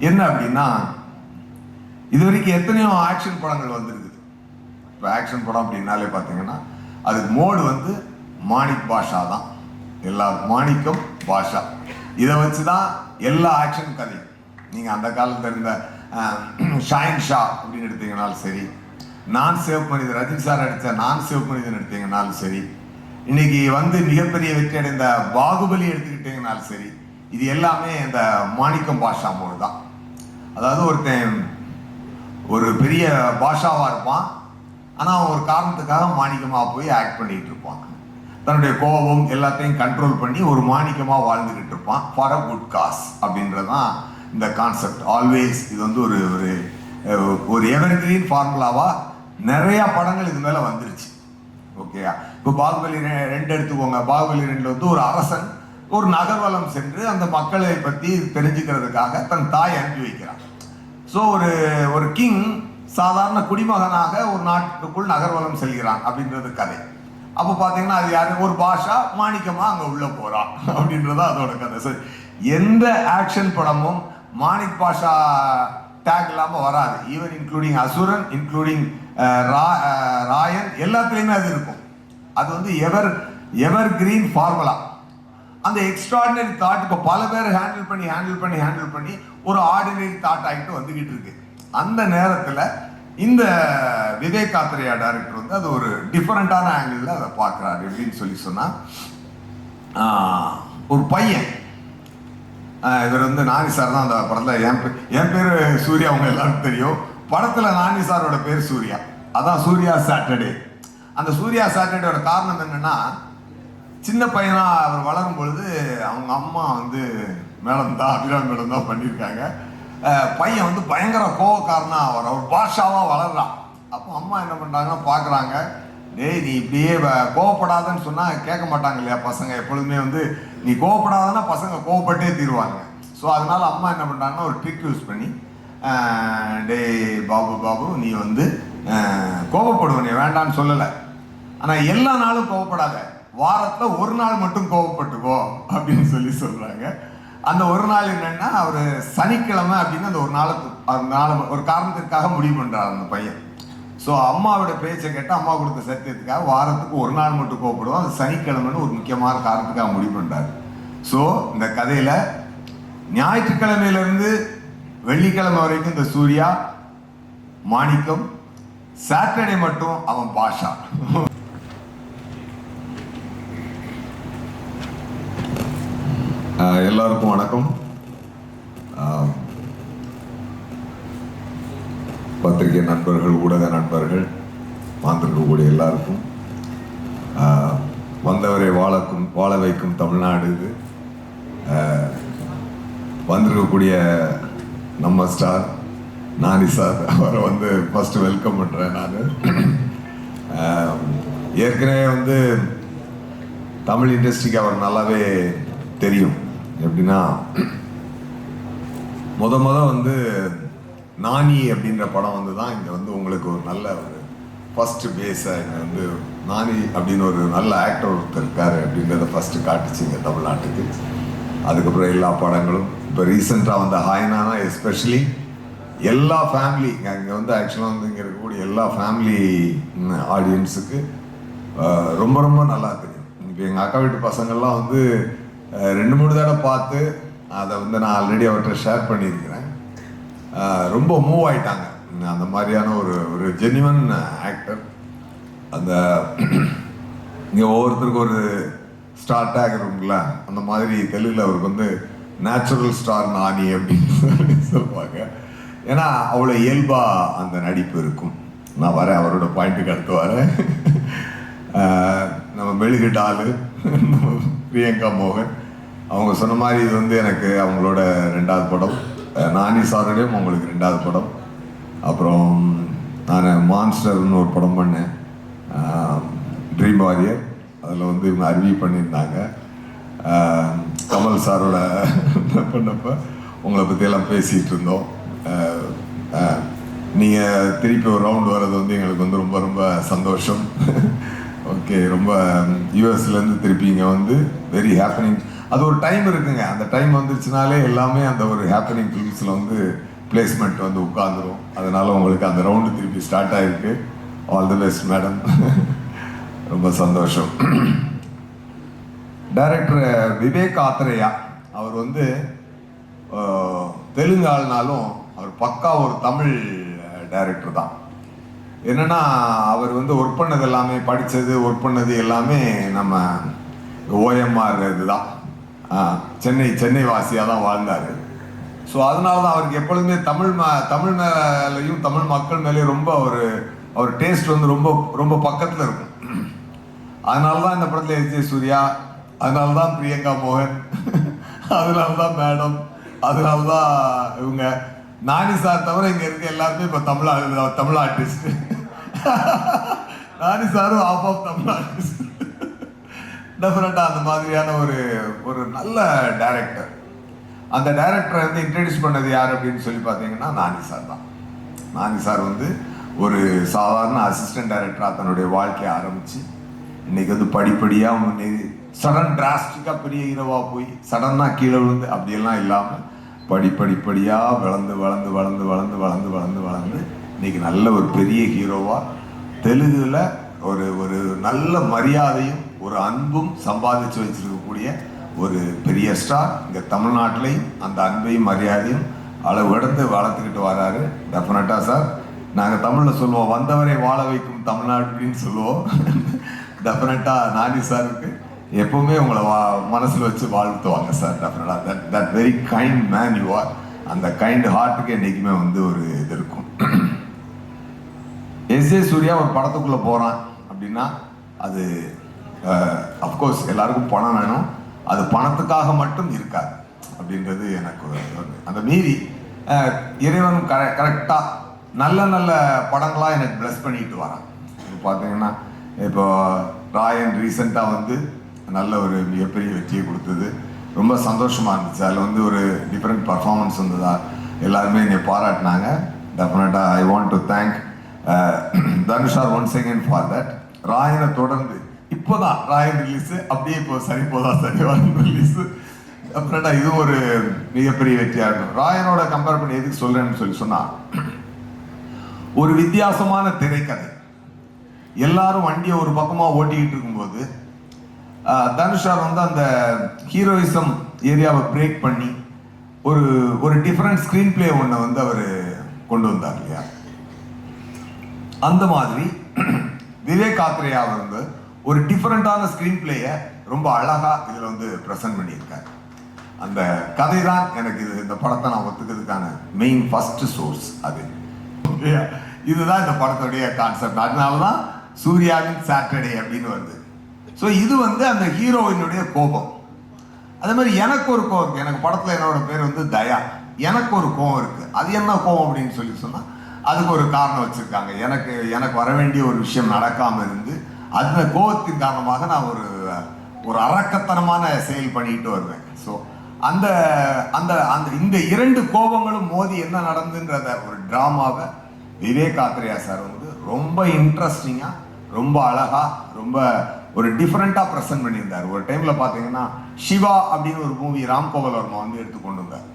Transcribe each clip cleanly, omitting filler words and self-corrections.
என்ன அப்படின்னா, இது வரைக்கும் எத்தனையோ ஆக்ஷன் படங்கள் வந்துருக்குது. இப்போ ஆக்ஷன் படம் அப்படின்னாலே பார்த்தீங்கன்னா அதுக்கு மோடு வந்து மாணிக் பாஷா தான். எல்லா மாணிக்கம் பாஷா இதை வச்சு தான் எல்லா ஆக்ஷன் கதையும். நீங்கள் அந்த காலத்தில் இருந்த ஷாயின் ஷா அப்படின்னு எடுத்தீங்கன்னாலும் சரி, நான் சேவ் மனிதன் ரஜினி சார் அடித்த நான் சேவ் மனிதன் எடுத்தீங்கன்னாலும் சரி, இன்னைக்கு வந்து மிகப்பெரிய வெற்றி அடைந்த பாகுபலி எடுத்துக்கிட்டீங்கன்னாலும் சரி, இது எல்லாமே இந்த மாணிக்கம் பாஷா மோடு தான். அதாவது ஒருத்தன் ஒரு பெரிய பாஷாவாக இருப்பான், ஆனால் அவன் ஒரு காரணத்துக்காக மாணிக்கமாக போய் ஆக்ட் பண்ணிகிட்டு இருப்பான். தன்னுடைய கோபம் எல்லாத்தையும் கண்ட்ரோல் பண்ணி ஒரு மாணிக்கமாக வாழ்ந்துக்கிட்டு இருப்பான் ஃபார் அ குட் காஸ் அப்படின்றதான் இந்த கான்செப்ட். ஆல்வேஸ் இது வந்து ஒரு ஒரு எவர்கிரீன் ஃபார்முலாவாக நிறையா படங்கள் இது மேலே வந்துருச்சு. ஓகேயா? இப்போ பாகுபலி 2 எடுத்துக்கோங்க. பாகுபலி 2 வந்து ஒரு அரசன் ஒரு நகர்வலம் சென்று அந்த மக்களை பற்றி தெரிஞ்சுக்கிறதுக்காக தன் தாய் அனுப்பி வைக்கிறான். ஸோ ஒரு கிங் சாதாரண குடிமகனாக ஒரு நாட்டுக்குள் நகர்வலம் செல்கிறான் அப்படின்றது கதை. அப்போ பார்த்தீங்கன்னா அது யாரு? ஒரு பாஷா மாணிக்கமாக அங்கே உள்ள போகிறான் அப்படின்றதான் அதோட கதை. சரி, எந்த ஆக்ஷன் படமும் மாணிக் பாஷா டேக் இல்லாமல் வராது. ஈவன் இன்க்ளூடிங் அசுரன், இன்க்ளூடிங் ராயன், எல்லாத்துலேயுமே அது இருக்கும். அது வந்து எவர் கிரீன் ஃபார்முலா. அந்த எக்ஸ்ட்ராடினரி தாட் இப்போ பல பேர் ஹேண்டில் பண்ணி ஒரு ஆர்டினரி தாட் ஆகிட்டு வந்துக்கிட்டு இருக்கு. அந்த நேரத்தில் இந்த விவேக் காத்ரேயா டைரக்டர் வந்து அது ஒரு டிஃப்ரெண்டான ஆங்கிளில் அதை பார்க்குறாரு. எப்படின்னு சொல்லி சொன்னால், ஒரு பையன், இவர் வந்து நானி சார் தான் அந்த படத்தில். என் பேர் சூர்யா, அவங்க எல்லாருக்கும் தெரியும். படத்தில் நானி சாரோட பேர் சூர்யா, அதான் சூர்யா சாட்டர்டே. அந்த சூர்யா சாட்டர்டேயோட காரணம் என்னன்னா, சின்ன பையனா அவர் வளரும் பொழுது அவங்க அம்மா வந்து மேடம் தான், அபிராமி மேடம் தான் பண்ணியிருக்காங்க. பையன் வந்து பயங்கர கோவக்காரனா அவர் பாஷாவாக வளர்றான். அப்போ அம்மா என்ன பண்ணுறாங்கன்னா பார்க்குறாங்க, டேய் நீ இப்படியே கோவப்படாதன்னு சொன்னால் கேட்க மாட்டாங்க இல்லையா பசங்க. எப்பொழுதுமே வந்து நீ கோவப்படாதன்னா பசங்க கோவப்பட்டே தீருவாங்க. ஸோ அதனால அம்மா என்ன பண்ணுறாங்கன்னா ஒரு ட்ரிக் யூஸ் பண்ணி, டேய் பாபு நீ வந்து கோவப்படுவ, நீ வேண்டான்னு சொல்லலை, ஆனால் எல்லா நாளும் கோவப்படாத, வாரத்தில் ஒரு நாள் மட்டும் கோவப்பட்டுக்கோ அப்படின்னு சொல்கிறாங்க. அந்த ஒரு நாள் என்னன்னா, அவர் சனிக்கிழமை அப்படின்னு அந்த ஒரு காரணத்திற்காக முடிவு பண்ணுறாரு அந்த பையன். ஸோ அம்மாவோட பேச்சை கேட்டால் அம்மா கொடுத்த சத்தியத்துக்காக வாரத்துக்கு ஒரு நாள் மட்டும் கோவப்படுவோம், அது சனிக்கிழமைன்னு ஒரு முக்கியமான காரணத்துக்காக முடிவு பண்ணுறாரு. ஸோ இந்த கதையில் ஞாயிற்றுக்கிழமையிலேருந்து வெள்ளிக்கிழமை வரைக்கும் இந்த சூர்யா மாணிக்கம், சாட்டர்டே மட்டும் அவன் பாஷா. எல்லாருக்கும் வணக்கம். பத்திரிகை நண்பர்கள், ஊடக நண்பர்கள், வந்திருக்கக்கூடிய எல்லாருக்கும், வந்தவரை வாழ வைக்கும் தமிழ்நாடு இது. வந்திருக்கக்கூடிய நம்ம ஸ்டார் நானி சார், அவரை வந்து ஃபஸ்ட்டு வெல்கம் பண்ணுறேன் நான். ஏற்கனவே வந்து தமிழ் இண்டஸ்ட்ரிக்கு அவர் நல்லாவே தெரியும். எப்படின்னா, முத வந்து நானி அப்படின்ற படம் வந்து தான் இங்கே வந்து உங்களுக்கு ஒரு நல்ல ஒரு ஃபஸ்ட்டு பேஸை இங்கே வந்து நானி அப்படின்னு ஒரு நல்ல ஆக்டர் ஒருத்தர் இருக்காரு அப்படின்றத ஃபஸ்ட்டு காட்டுச்சிங்க தமிழ்நாட்டுக்கு. அதுக்கப்புறம் எல்லா படங்களும் இப்போ ரீசெண்டாக வந்த ஹாய்னானா எஸ்பெஷலி எல்லா ஃபேமிலி இங்கே வந்து ஆக்சுவலாக வந்து இங்கே இருக்கக்கூடிய எல்லா ஃபேமிலி ஆடியன்ஸுக்கு ரொம்ப நல்லா தெரியும். இப்போ எங்கள் அக்கா வீட்டு பசங்கள்லாம் வந்து 2-3 தடவை பார்த்து அதை வந்து நான் ஆல்ரெடி அவர்கிட்ட ஷேர் பண்ணியிருக்கிறேன். ரொம்ப மூவ் ஆயிட்டாங்க. அந்த மாதிரியான ஒரு ஜென்யூன் ஆக்டர். அந்த இங்கே ஒவ்வொருத்தருக்கு ஒரு ஸ்டார் டேக் இருக்கும்ல, அந்த மாதிரி தெலுங்கில் அவருக்கு வந்து நேச்சுரல் ஸ்டார் நானி அப்படின்னு சொல்லுவாங்க. ஏன்னா அவ்வளோ இயல்பாக அந்த நடிப்பு இருக்கும். நான் வரேன், அவரோட பாயிண்ட்டுக்கு அடுத்து வரேன். நம்ம மெழுகுடாலு பிரியங்கா மோகன் அவங்க சொன்ன மாதிரி இது வந்து எனக்கு அவங்களோட 2வது படம். நானி சாரோடையும் அவங்களுக்கு 2வது படம். அப்புறம் நான் மான்ஸ்டர்னு ஒரு படம் பண்ணேன், ட்ரீம் வாரியர். அதில் வந்து இவங்க அருவி பண்ணியிருந்தாங்க. கமல் சாரோட பண்ணப்போ உங்களை பற்றியெல்லாம் பேசிகிட்டு இருந்தோம். நீங்கள் திருப்பி ஒரு ரவுண்ட் வர்றது வந்து எங்களுக்கு வந்து ரொம்ப சந்தோஷம். ஓகே, ரொம்ப யூஎஸ்லேருந்து திருப்பி இங்கே வந்து வெரி ஹேப்பனிங். அது ஒரு டைம் இருக்குங்க. அந்த டைம் வந்துருச்சுனாலே எல்லாமே அந்த ஒரு ஹேப்பனிங் ஃபிலிம்ஸில் வந்து பிளேஸ்மெண்ட் வந்து உட்காந்துரும். அதனால உங்களுக்கு அந்த ரவுண்டு திருப்பி ஸ்டார்ட் ஆகிருக்கு. All the best madam. ரொம்ப சந்தோஷம். டைரக்டர் விவேக் ஆத்ரேயா அவர் வந்து தெலுங்கு ஆள்னாலும் அவர் பக்கா ஒரு தமிழ் டைரக்டர் தான். என்னன்னா அவர் வந்து ஒர்க் பண்ணது எல்லாமே, படித்தது ஒர்க் பண்ணது எல்லாமே நம்ம ஓஎம்ஆர் இதுதான். சென்னை வாசியாக தான் வாழ்ந்தார். ஸோ அதனால தான் அவருக்கு எப்பொழுதுமே தமிழ் மேலேயும் தமிழ் மக்கள் மேலேயும் ரொம்ப அவர் டேஸ்ட் வந்து ரொம்ப ரொம்ப பக்கத்தில் இருக்கும். அதனால தான் இந்த படத்தில் எஸ்.ஜே. சூர்யா, அதனால தான் பிரியங்கா மோகன், அதனால தான் மேடம், அதனால தான் இவங்க நானி சார் தவிர இங்கே இருக்க எல்லாருமே இப்போ தமிழ் ஆர்டிஸ்ட். நானி சாரும் ஆஃப் தமிழ் ஆர்டிஸ்ட். டெஃபினட்டாக அந்த மாதிரியான ஒரு நல்ல டைரக்டர். அந்த டைரக்டரை வந்து இன்ட்ரடியூஸ் பண்ணது யார் அப்படின்னு சொல்லி பார்த்தீங்கன்னா நானி சார் தான். நானி சார் வந்து ஒரு சாதாரண அசிஸ்டன்ட் டைரக்டராக தன்னுடைய வாழ்க்கையை ஆரம்பித்து இன்னைக்கு வந்து படிப்படியாக முன்னேறி சடன் டிராஸ்டிக்காக பெரிய ஹீரோவாக போய் சடனாக கீழே விழுந்து அப்படியெல்லாம் இல்லாமல் படிப்படியாக வளர்ந்து இன்னைக்கு நல்ல ஒரு பெரிய ஹீரோவாக தெலுங்குல ஒரு நல்ல மரியாதையும் ஒரு அன்பும் சம்பாதிச்சு வச்சிருக்கக்கூடிய ஒரு பெரிய ஸ்டார். இங்கே தமிழ்நாட்டிலையும் அந்த அன்பையும் மரியாதையும் அளவெடுத்து வளர்த்துக்கிட்டு வராரு. டெஃபினட்டாக சார், நாங்கள் தமிழில் சொல்லுவோம், வந்தவரை வாழ வைக்கும் தமிழ்நாடு அப்படின்னு சொல்லுவோம். டெஃபினட்டாக நானி சாருக்கு எப்பவுமே உங்களை மனசில் வச்சு வாழ்த்துவாங்க சார். டெஃபினட்டாக that very kind man you are. அந்த கைண்ட் ஹார்ட்டுக்கு என்றைக்குமே வந்து ஒரு இது இருக்கும். எஸ்.ஜே. சூர்யா ஒரு படத்துக்குள்ளே போகிறான் அப்படின்னா அது அஃப்கோர்ஸ் எல்லாருக்கும் பணம் வேணும். அது பணத்துக்காக மட்டும் இருக்காது அப்படின்றது எனக்கு அந்த மீறி இறைவன் கரெக்டாக நல்ல படங்களாக எனக்கு பிளஸ் பண்ணிட்டு வரான். இப்போ பார்த்தீங்கன்னா இப்போ ராயன் ரீசெண்டாக வந்து நல்ல ஒரு மிகப்பெரிய வெற்றியை கொடுத்தது. ரொம்ப சந்தோஷமாக இருந்துச்சு. அதில் வந்து ஒரு டிஃப்ரெண்ட் பர்ஃபார்மன்ஸ் வந்ததா எல்லாருமே என்னை பாராட்டினாங்க. டெஃபினட்டாக I want to thank Dhanush once again for that. ராயனை தொடர்ந்து இப்போதான் ராயன் ரிலீஸு, அப்படியே இப்போ சரிவாரன் ரிலீஸு. டெஃபினட்டாக இதுவும் ஒரு மிகப்பெரிய வெற்றியாக இருக்கும். ராயனோட கம்பேர் பண்ணி எதுக்கு சொல்கிறேன்னு சொல்லி சொன்னால், ஒரு வித்தியாசமான திரைக்கதை. எல்லாரும் வண்டியை ஒரு பக்கமாக ஓட்டிக்கிட்டு இருக்கும்போது தனுஷா வந்து அந்த ஹீரோயிசம் ஏரியாவை பிரேக் பண்ணி ஒரு டிஃப்ரெண்ட் ஸ்க்ரீன் பிளே ஒன்றை வந்து அவர் கொண்டு வந்தார் இல்லையா. அந்த மாதிரி விவேக் ஆத்ரேயா வந்து ஒரு டிஃப்ரெண்டான ஸ்க்ரீன் பிளேயை ரொம்ப அழகாக இதில் வந்து ப்ரெசென்ட் பண்ணியிருக்காரு. அந்த கதை தான் எனக்கு இந்த படத்தை நான் ஒத்துக்கிறதுக்கான மெயின் ஃபர்ஸ்ட் சோர்ஸ். அது இதுதான் இந்த படத்துடைய கான்செப்ட். அதனால தான் சூர்யாவின் சாட்டர்டே அப்படின்னு வருது. ஸோ இது வந்து அந்த ஹீரோயினுடைய கோபம். அதே மாதிரி எனக்கு ஒரு கோபம் இருக்குது. எனக்கு படத்தில் என்னோட பேர் வந்து தயா. எனக்கு ஒரு கோபம் இருக்குது. அது என்ன கோபம் அப்படின்னு சொல்லி சொன்னால் அதுக்கு ஒரு காரணம் வச்சுருக்காங்க. எனக்கு வர வேண்டிய ஒரு விஷயம் நடக்காமல் இருந்து அந்த கோபத்தின் காரணமாக நான் ஒரு அரக்கத்தனமான செயல் பண்ணிட்டு வருவேன். ஸோ அந்த அந்த அந்த இந்த இரண்டு கோபங்களும் மோதி என்ன நடந்துன்றத ஒரு ட்ராமாவை விவேக் ஆத்ரேயா சார் வந்து ரொம்ப இன்ட்ரெஸ்டிங்காக, ரொம்ப அழகாக, ரொம்ப ஒரு டிஃப்ரெண்ட்டாக ப்ரெசென்ட் பண்ணியிருந்தார். ஒரு டைமில் பார்த்தீங்கன்னா சிவா அப்படின்னு ஒரு மூவி ராம்கோபால் வர்மா வந்து எடுத்துக்கொண்டு வந்தார்.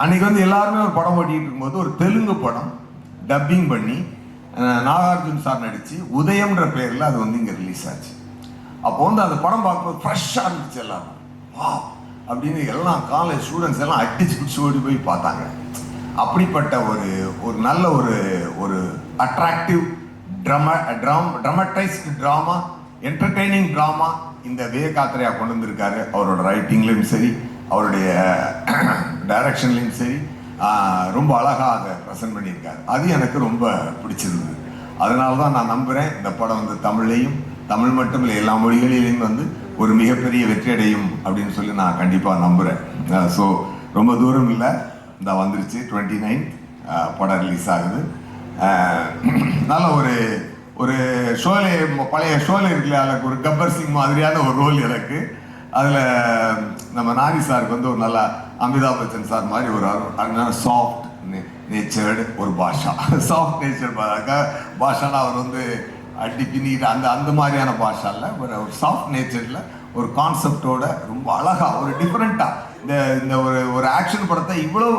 அன்றைக்கி வந்து எல்லாருமே ஒரு படம் ஓட்டிகிட்டு இருக்கும்போது ஒரு தெலுங்கு படம் டப்பிங் பண்ணி நாகார்ஜுன் சார் நடித்து உதயம்ன்ற பேரில் அது வந்து இங்கே ரிலீஸ் ஆச்சு. அப்போ வந்து அந்த படம் பார்க்கும்போது ஃப்ரெஷ்ஷாக இருந்துச்சு. எல்லாரும் வா அப்படின்னு எல்லாம் காலேஜ் ஸ்டூடெண்ட்ஸ் எல்லாம் அடிச்சு பிடிச்சி ஓடி போய் பார்த்தாங்க. அப்படிப்பட்ட ஒரு நல்ல ஒரு attractive dramatised drama, entertaining drama இந்த விவேக் ஆத்ரேயா கொண்டு வந்திருக்காரு. அவரோட ரைட்டிங்லேயும் சரி, அவருடைய டைரக்ஷன்லேயும் சரி ரொம்ப அழகாக அதை ப்ரெசென்ட் பண்ணியிருக்காரு. அது எனக்கு ரொம்ப பிடிச்சிருந்தது. அதனால தான் நான் நம்புகிறேன் இந்த படம் வந்து தமிழ் மட்டும் இல்லை, எல்லா மொழிகளிலையும் வந்து ஒரு மிகப்பெரிய வெற்றி அடையும் அப்படின்னு சொல்லி நான் கண்டிப்பாக நம்புகிறேன். ஸோ ரொம்ப தூரம் இல்லை, இந்த வந்துருச்சு 29 படம் ரிலீஸ் ஆகுது. நல்ல ஒரு ஷோலே, பழைய ஷோலே இருக்குல்ல, அதுக்கு ஒரு கப்பர் சிங் மாதிரியான ஒரு ரோல் எனக்கு. அதில் நம்ம நாரி சாருக்கு வந்து ஒரு நல்ல அமிதாப் பச்சன் சார் மாதிரி ஒரு சாஃப்ட் நேச்சர்டு ஒரு பாஷா, சாஃப்ட் நேச்சர் பாஷானா அவர் வந்து அடி பின்னிட்டு அந்த மாதிரியான பாஷாவில் ஒரு சாஃப்ட் நேச்சரில் ஒரு கான்செப்டோட ரொம்ப அழகா ஒரு டிஃப்ரெண்டா இந்த இந்த ஒரு ஆக்ஷன் படத்தை இவ்வளோ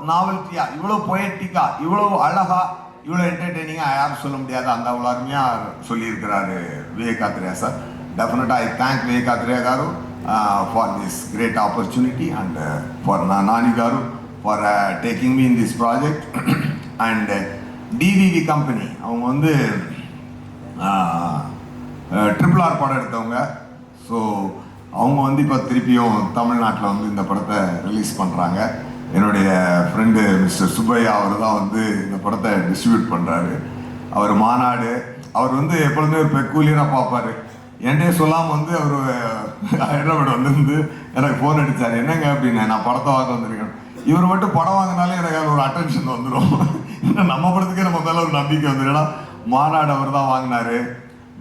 நாவல்ட்டியா, இவ்வளோ பொயட்டிக்கா, இவ்வளோ அழகா, இவ்வளோ என்டர்டெய்னிங்கா யாரும் சொல்ல முடியாது. அந்த அவ்வளோ அருமையா சொல்லியிருக்கிறாரு விவேகாத்ரேயா சார். டெஃபினட்டா ஐ தேங்க் விவேகாத்ரேயா గారు for this great opportunity and for நானி గారు for taking me in this project. And TVV company அவங்க வந்து RRR படம் எடுத்தவங்க. ஸோ அவங்க வந்து இப்போ திருப்பியும் தமிழ்நாட்டில் வந்து இந்த படத்தை ரிலீஸ் பண்ணுறாங்க. என்னுடைய ஃப்ரெண்டு மிஸ்டர் சுப்பையா அவர் தான் வந்து இந்த படத்தை டிஸ்ட்ரிபியூட் பண்ணுறாரு. அவர் மாநாடு அவர் வந்து எப்பொழுதுமே ஒரு பெக்கூலியராக பார்ப்பார். என்கிட்டே சொல்லாமல் வந்து அவர் ஹைதராபாத் வந்து எனக்கு ஃபோன் அடித்தார். என்னங்க அப்படின்னு, நான் படத்தை வாங்க வந்திருக்கேன். இவர் மட்டும் படம் வாங்கினாலே எனக்கு அதில் ஒரு அட்டென்ஷன் வந்துடும். நம்ம படத்துக்கே நம்ம மேலே ஒரு நம்பிக்கை வந்துடும். ஏன்னா மாநாடு அவர் தான் வாங்கினார்.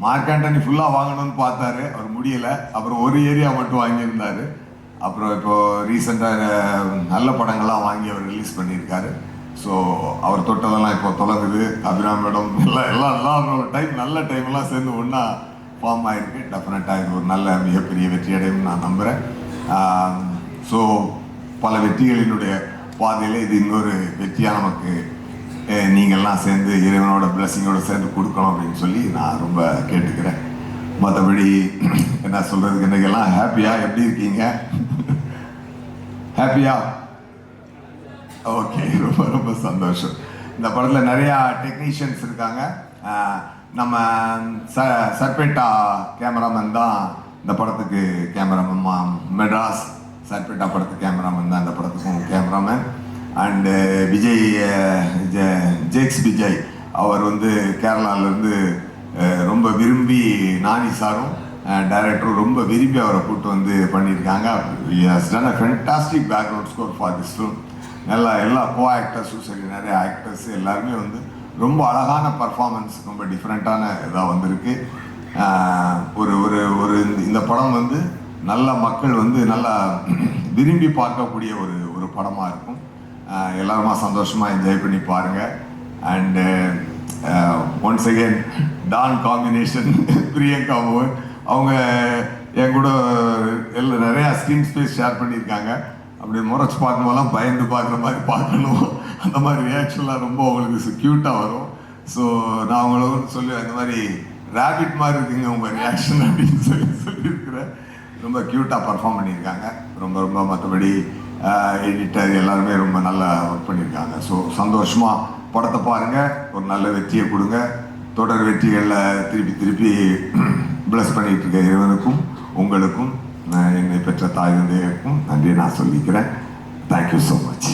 மார்க் ஆண்டனி ஃபுல்லாக வாங்கணும்னு பார்த்தாரு, அவர் முடியலை. அப்புறம் ஒரு ஏரியா மட்டும் வாங்கியிருந்தார். அப்புறம் இப்போது ரீசெண்டாக நல்ல படங்கள்லாம் வாங்கி அவர் ரிலீஸ் பண்ணியிருக்காரு. ஸோ அவர் தொட்டதெல்லாம் இப்போ தொடங்குது. அபிராம் மேடம் எல்லாம் டைம் நல்ல டைம்லாம் சேர்ந்து ஒன்றா ஃபார்ம் ஆகிருக்கு. டெஃபினட்டாக இது ஒரு நல்ல மிகப்பெரிய வெற்றி அடையும் நான் நம்புகிறேன். ஸோ பல வெற்றிகளினுடைய பாதையில் இது இன்னொரு வெற்றியாக நமக்கு நீங்கள்லாம் சேர்ந்து இறைவனோட பிளஸிங்கோட சேர்ந்து கொடுக்கணும் அப்படின்னு சொல்லி நான் ரொம்ப கேட்டுக்கிறேன். மற்றபடி என்ன சொல்கிறதுக்கு, இன்றைக்கெல்லாம் ஹாப்பியா? எப்படி இருக்கீங்க? ஹாப்பியா? ஓகே, ரொம்ப ரொம்ப சந்தோஷம். இந்த படத்தில் நிறையா டெக்னீஷியன்ஸ் இருக்காங்க. நம்ம சர்பேட்டா கேமராமேன் தான் இந்த படத்துக்கு கேமராமேன். மெட்ராஸ் சர்பேட்டா படத்துக்கு கேமராமேன் தான் இந்த படத்துக்கும் கேமராமேன். அண்டு விஜய் ஜேக்ஸ் விஜய் அவர் வந்து கேரளாவிலேருந்து ரொம்ப விரும்பி நானி சாரும் டைரக்டரும் ரொம்ப விரும்பி அவரை கூப்பிட்டு வந்து பண்ணியிருக்காங்க. Done a fantastic background score for this film. எல்லா கோ ஆக்டர்ஸும் சரி, நிறைய ஆக்டர்ஸ் எல்லாருமே வந்து ரொம்ப அழகான பர்ஃபார்மன்ஸ், ரொம்ப டிஃப்ரெண்ட்டான இதாக வந்திருக்கு. ஒரு ஒரு ஒரு இந்த படம் வந்து நல்ல மக்கள் வந்து நல்லா விரும்பி பார்க்கக்கூடிய ஒரு படமாக இருக்கும். எல்லாருமா சந்தோஷமாக என்ஜாய் பண்ணி பாருங்கள். And once again Don combination Priyanka மோகன் அவங்க என் கூட நிறையா ஸ்க்ரீன் ஸ்பேஸ் ஷேர் பண்ணியிருக்காங்க. அப்படி முறைச்சி பார்க்கும்போதெல்லாம் பயந்து பார்க்குற மாதிரி பார்க்கணும். அந்த மாதிரி ரியாக்ஷன்லாம் ரொம்ப அவங்களுக்கு க்யூட்டாக வரும். ஸோ நான் அவங்களும் சொல்லுவேன், இந்த மாதிரி ரேபிட் மாதிரி இருக்குங்க உங்கள் ரியாக்ஷன் அப்படின்னு சொல்லியிருக்கிறேன். ரொம்ப க்யூட்டாக பர்ஃபார்ம் பண்ணியிருக்காங்க. ரொம்ப மற்றபடி எடிட்டர் எல்லாருமே ரொம்ப நல்லா ஒர்க் பண்ணியிருக்காங்க. ஸோ சந்தோஷமாக படத்தை பாருங்கள், ஒரு நல்ல வெற்றியை கொடுங்க. தொடர் வெற்றிகளில் திருப்பி பிளஸ் பண்ணிகிட்டு இருக்க இறைவனுக்கும் உங்களுக்கும் என்னை பெற்ற தாய் தந்தையருக்கும் நன்றி நான் சொல்லிக்கிறேன். Thank you so much.